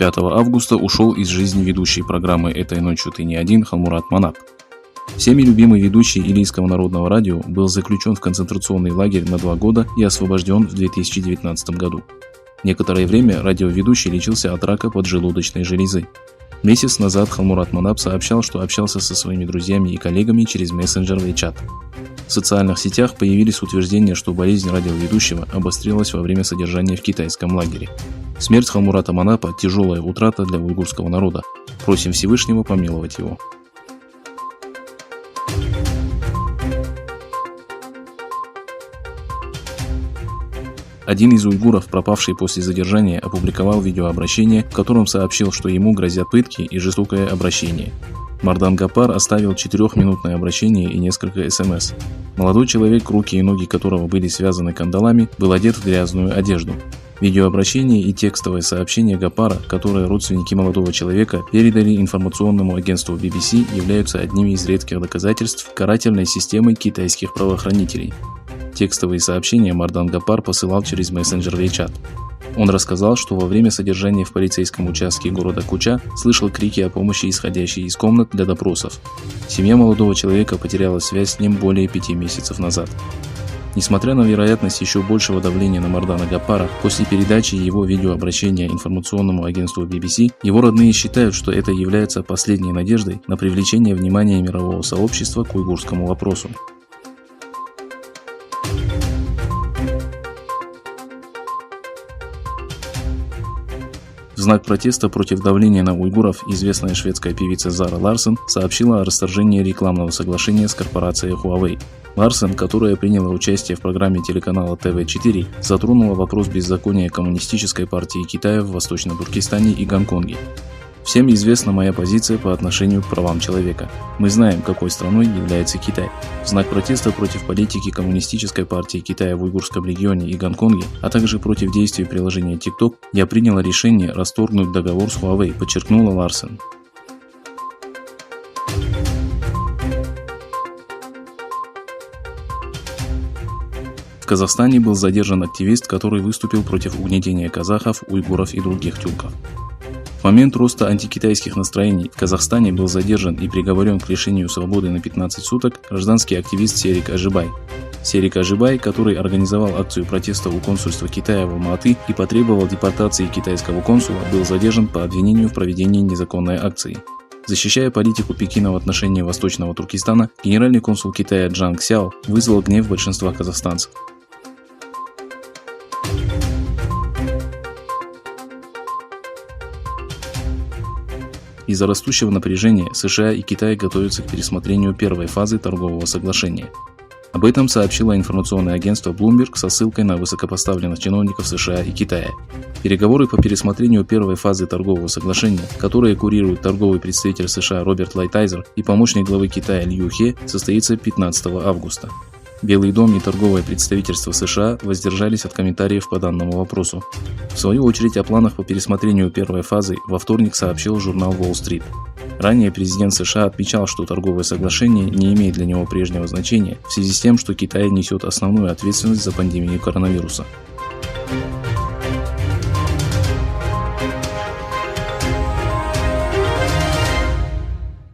5 августа ушел из жизни ведущий программы «Этой ночью ты не один» Халмурат Манап. Всеми любимый ведущий Илийского народного радио был заключен в концентрационный лагерь на 2 года и освобожден в 2019 году. Некоторое время радиоведущий лечился от рака поджелудочной железы. Месяц назад Халмурат Манап сообщал, что общался со своими друзьями и коллегами через мессенджер WeChat. В социальных сетях появились утверждения, что болезнь радиоведущего обострилась во время содержания в китайском лагере. Смерть Халмурата Манапа – тяжелая утрата для уйгурского народа. Просим Всевышнего помиловать его. Один из уйгуров, пропавший после задержания, опубликовал видеообращение, в котором сообщил, что ему грозят пытки и жестокое обращение. Мардан Гапар оставил 4-минутное обращение и несколько СМС. Молодой человек, руки и ноги которого были связаны кандалами, был одет в грязную одежду. Видеообращение и текстовое сообщение Гапара, которое родственники молодого человека передали информационному агентству BBC, являются одними из редких доказательств карательной системы китайских правоохранителей. Текстовые сообщения Мардан Гапар посылал через мессенджер WeChat. Он рассказал, что во время содержания в полицейском участке города Куча слышал крики о помощи, исходящие из комнат для допросов. Семья молодого человека потеряла связь с ним более 5 месяцев назад. Несмотря на вероятность еще большего давления на Мардана Гапара, после передачи его видеообращения информационному агентству BBC, его родные считают, что это является последней надеждой на привлечение внимания мирового сообщества к уйгурскому вопросу. В знак протеста против давления на уйгуров известная шведская певица Зара Ларсен сообщила о расторжении рекламного соглашения с корпорацией Huawei. Ларсен, которая приняла участие в программе телеканала ТВ4, затронула вопрос беззакония коммунистической партии Китая в Восточном Туркестане и Гонконге. Всем известна моя позиция по отношению к правам человека. Мы знаем, какой страной является Китай. В знак протеста против политики коммунистической партии Китая в Уйгурском регионе и Гонконге, а также против действий приложения TikTok, я приняла решение расторгнуть договор с Huawei, подчеркнула Ларсен. В Казахстане был задержан активист, который выступил против угнетения казахов, уйгуров и других тюрков. В момент роста антикитайских настроений в Казахстане был задержан и приговорен к лишению свободы на 15 суток гражданский активист Серик Ажибай. Серик Ажибай, который организовал акцию протеста у консульства Китая в Алма-Аты и потребовал депортации китайского консула, был задержан по обвинению в проведении незаконной акции. Защищая политику Пекина в отношении Восточного Туркестана, генеральный консул Китая Джан Ксяо вызвал гнев большинства казахстанцев. Из-за растущего напряжения США и Китай готовятся к пересмотрению первой фазы торгового соглашения. Об этом сообщило информационное агентство Bloomberg со ссылкой на высокопоставленных чиновников США и Китая. Переговоры по пересмотрению первой фазы торгового соглашения, которые курирует торговый представитель США Роберт Лайтайзер и помощник главы Китая Лью Хе, состоится 15 августа. Белый дом и торговое представительство США воздержались от комментариев по данному вопросу. В свою очередь о планах по пересмотрению первой фазы во вторник сообщил журнал Wall Street. Ранее президент США отмечал, что торговое соглашение не имеет для него прежнего значения в связи с тем, что Китай несет основную ответственность за пандемию коронавируса.